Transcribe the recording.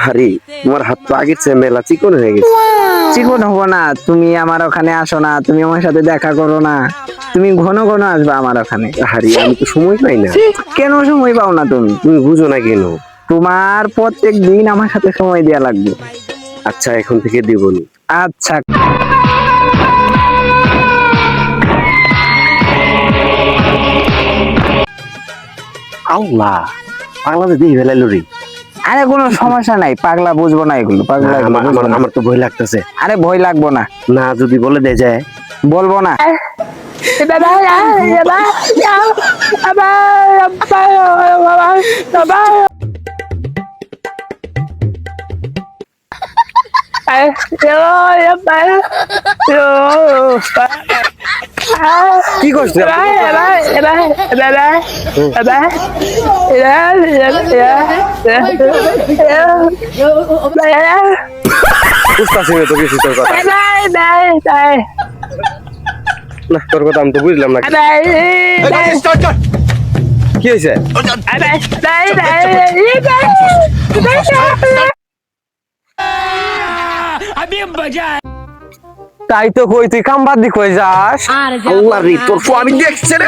আরে তোমার হাত তো আগের চেয়ে মেলা চিকন হয়ে গেছে। চিকন হবো না, তুমি আমার ওখানে আসো না, তুমি আমার সাথে দেখা করো না, তুমি ঘন ঘন আসবে আমার ওখানে। আরে আমি তো সময় পাই না। কেন সময় পাও না তুমি? তুমি বুঝো না কেন? তোমার প্রত্যেক দিন আমার সাথে সময় দেওয়া লাগবে। আচ্ছা এখন থেকে দেবনি। আচ্ছা আল্লাহ, পাগলাতে দিয়ে ফেলাইলো রে। আরে কোনো সমস্যা নাই, পাগলা বুঝবো না এগুলো, পাগলা এগুলো আমার বুঝবো না। আমার তো ভয় লাগতেছে। আরে ভয় লাগবো না, না যদি বলে দেয় যায়। বলবো না। কি করছিস? বুঝতেছি না তো কিছু তোর কথা। না তোর কথা আমি তো বুঝলাম না। কি হয়েছে? তাই তো কই, তুই কাম বাদ দি কই যাস? আল্লাহ রে, তোর ফো আমি দেখছি রে।